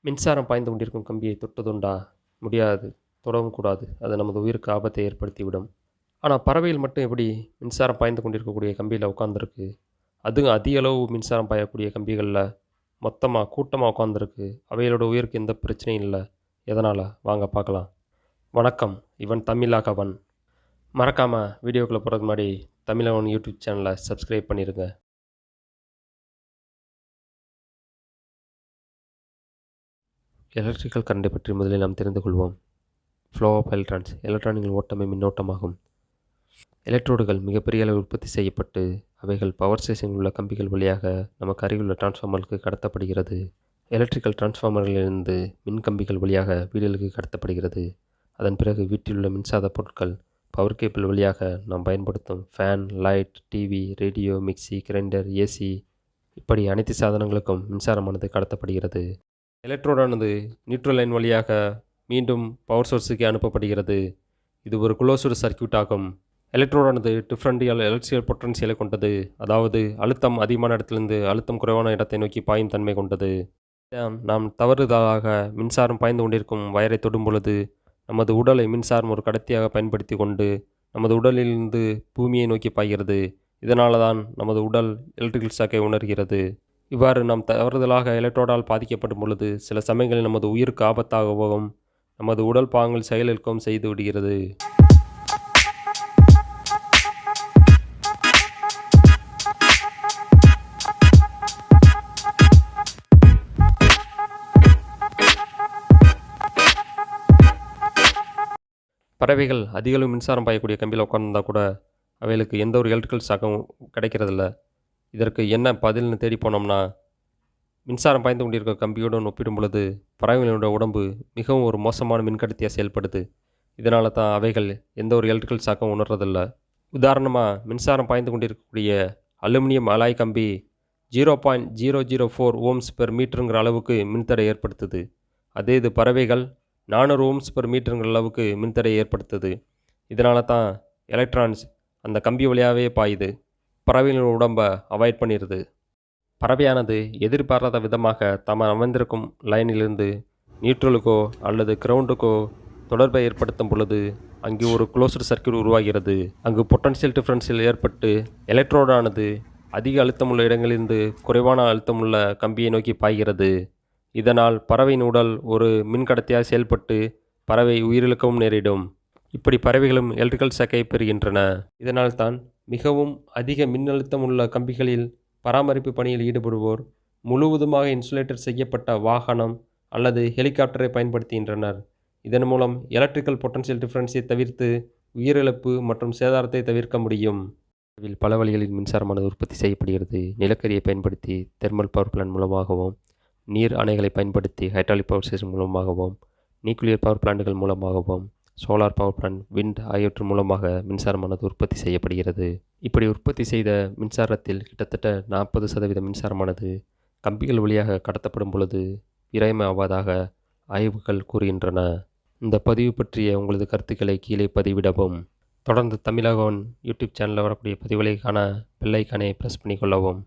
மின்சாரம் பாய்ந்து கொண்டிருக்கும் கம்பியை தொட்டதுண்டா? முடியாது. தொடவும் கூடாது. அது நமது உயிருக்கு ஆபத்தை ஏற்படுத்திவிடும். ஆனா பறவைகள் மட்டும் எப்படி மின்சாரம் பாய்ந்து கொண்டிருக்கக்கூடிய கம்பியில உட்காந்துருக்கு? அதுவும் அதிக அளவு மின்சாரம் பாயக்கூடிய கம்பிகள்ல மொத்தமா, கூட்டமா உட்காந்துருக்கு. அவைகளோட உயிருக்கு எந்த பிரச்சனையும் இல்ல. எதனால? வாங்க பார்க்கலாம். வணக்கம். இவன் தமிழ் அகவன். மறக்காம வீடியோக்குள்ள போறதுக்கு முன்னாடி தமிழகவன் யூடியூப் சேனலை சப்ஸ்கிரைப் பண்ணிருங்க. எலக்ட்ரிக்கல் கரண்டை பற்றி முதலில் நாம் தெரிந்து கொள்வோம். Flow of electrons. எலக்ட்ரான்களின் ஓட்டமே மின்னோட்டமாகும். எலக்ட்ரோடுகள் மிகப்பெரிய அளவில் உற்பத்தி செய்யப்பட்டு அவைகள் பவர் ஸ்டேஷனில் உள்ள கம்பிகள் வழியாக நமக்கு அருகிலுள்ள டிரான்ஸ்ஃபார்மருக்கு கடத்தப்படுகிறது. எலக்ட்ரிக்கல் டிரான்ஸ்ஃபார்மர்களிலிருந்து மின்கம்பிகள் வழியாக வீடுகளுக்கு கடத்தப்படுகிறது. அதன் பிறகு வீட்டிலுள்ள மின்சாத பொருட்கள் பவர் கேபிள் வழியாக நாம் பயன்படுத்தும் fan, light, TV, radio, mixie, grinder, AC இப்படி அனைத்து சாதனங்களுக்கும் மின்சாரமானது கடத்தப்படுகிறது. எலக்ட்ரோடானது நியூட்ரல் லைன் வழியாக மீண்டும் பவர் சோர்ஸுக்கு அனுப்பப்படுகிறது. இது ஒரு குளோஸ்டு சர்க்யூட் ஆகும். எலக்ட்ரோடானது டிஃப்ரெண்டியல் எலக்ட்ரிக்கல் பொட்டன்சியலை கொண்டது. அதாவது அழுத்தம் அதிகமான இடத்திலிருந்து அழுத்தம் குறைவான இடத்தை நோக்கி பாயும் தன்மை கொண்டது. நாம் தவறுதலாக மின்சாரம் பாய்ந்து கொண்டிருக்கும் வயரை தொடும் பொழுது நமது உடலை மின்சாரம் ஒரு கடத்தியாக பயன்படுத்தி கொண்டு நமது உடலிலிருந்து பூமியை நோக்கி பாய்கிறது. இதனால தான் நமது உடல் எலக்ட்ரிக்கல் ஷாக்கை உணர்கிறது. இவ்வாறு நாம் தவறுதலாக எலக்ட்ரோடால் பாதிக்கப்படும் பொழுது சில சமயங்களில் நமது உயிருக்கு ஆபத்தாகவும் நமது உடல் பாகங்கள் செயலிழக்கவும் செய்து விடுகிறது. பறவைகள் அதிகளவு மின்சாரம் பாயக்கூடிய கம்பியில் உட்கார்ந்திருந்தால் கூட அவைகளுக்கு எந்த ஒரு எலக்ட்ரிக்கல் ஷாக்கும் கிடைக்கிறதில்ல. இதற்கு என்ன பதில்னு தேடி போனோம்னா, மின்சாரம் பாய்ந்து கொண்டிருக்கிற கம்பியுடன் ஒப்பிடும் பொழுது பறவைகளோட உடம்பு மிகவும் ஒரு மோசமான மின்கடத்தியாக செயல்படுது. இதனால தான் அவைகள் எந்த ஒரு எலக்ட்ரிக்கல் ஷாக்கும் உணர்றதில்ல. உதாரணமாக மின்சாரம் பாய்ந்து கொண்டிருக்கக்கூடிய அலுமினியம் அலாய் கம்பி 0.004 ஓம்ஸ் பெர் மீட்டருங்கிற அளவுக்கு மின்தடை ஏற்படுத்துது. அதே இது பறவைகள் 400 ஓம்ஸ் பெர் மீட்டருங்கிற அளவுக்கு மின்தடை ஏற்படுத்துது. இதனால தான் எலக்ட்ரான்ஸ் அந்த கம்பி வழியாகவே பாயுது. பறவைகளின் உடம்பை அவாய்ட் பண்ணிடுது. பறவையானது எதிர்பாராத விதமாக தாம் அமர்ந்திருக்கும் லைனிலிருந்து நியூட்ரலுக்கோ அல்லது கிரவுண்டுக்கோ தொடர்பை ஏற்படுத்தும் பொழுது அங்கு ஒரு குளோஸ்டு சர்க்யூட் உருவாகிறது. அங்கு பொட்டன்ஷியல் டிஃபரன்ஸில் ஏற்பட்டு எலக்ட்ரோடானது அதிக அழுத்தமுள்ள இடங்களிலிருந்து குறைவான அழுத்தமுள்ள கம்பியை நோக்கி பாய்கிறது. இதனால் பறவையின் உடல் ஒரு மின்கடத்தியாக செயல்பட்டு பறவை உயிரிழக்கவும் நேரிடும். இப்படி பறவைகளும் எலக்ட்ரிக்கல் ஷாக்கை பெறுகின்றன. இதனால் தான் மிகவும் அதிக மின்னழுத்தம் உள்ள கம்பிகளில் பராமரிப்பு பணியில் ஈடுபடுவோர் முழுவதுமாக இன்சுலேட்டர் செய்யப்பட்ட வாகனம் அல்லது ஹெலிகாப்டரை பயன்படுத்துகின்றனர். இதன் மூலம் எலக்ட்ரிக்கல் பொட்டன்ஷியல் டிஃபரன்ஸை தவிர்த்து உயிரிழப்பு மற்றும் சேதாரத்தை தவிர்க்க முடியும். இதில் பல வழிகளில் மின்சாரமானது உற்பத்தி செய்யப்படுகிறது. நிலக்கரியை பயன்படுத்தி தெர்மல் பவர் பிளான்ட் மூலமாகவும், நீர் அணைகளை பயன்படுத்தி ஹைட்ராலிக் பவர் ஸ்டேஷன் மூலமாகவும், நியூக்ளியர் பவர் பிளான்ட்டுகள் மூலமாகவும், சோலார் பவர் பிளான்ட், விண்ட் ஆகியவற்றின் மூலமாக மின்சாரமானது உற்பத்தி செய்யப்படுகிறது. இப்படி உற்பத்தி செய்த மின்சாரத்தில் கிட்டத்தட்ட 40% மின்சாரமானது கம்பிகள் வழியாக கடத்தப்படும் பொழுது விரயமாவதாக ஆய்வுகள் கூறுகின்றன. இந்த பதிவு பற்றிய உங்களது கருத்துக்களை கீழே பதிவிடவும். தொடர்ந்து தமிழகவன் யூடியூப் சேனலில் வரக்கூடிய பதிவுகளை காண பெல் ஐக்கானை ப்ரெஸ் பண்ணிக்கொள்ளவும்.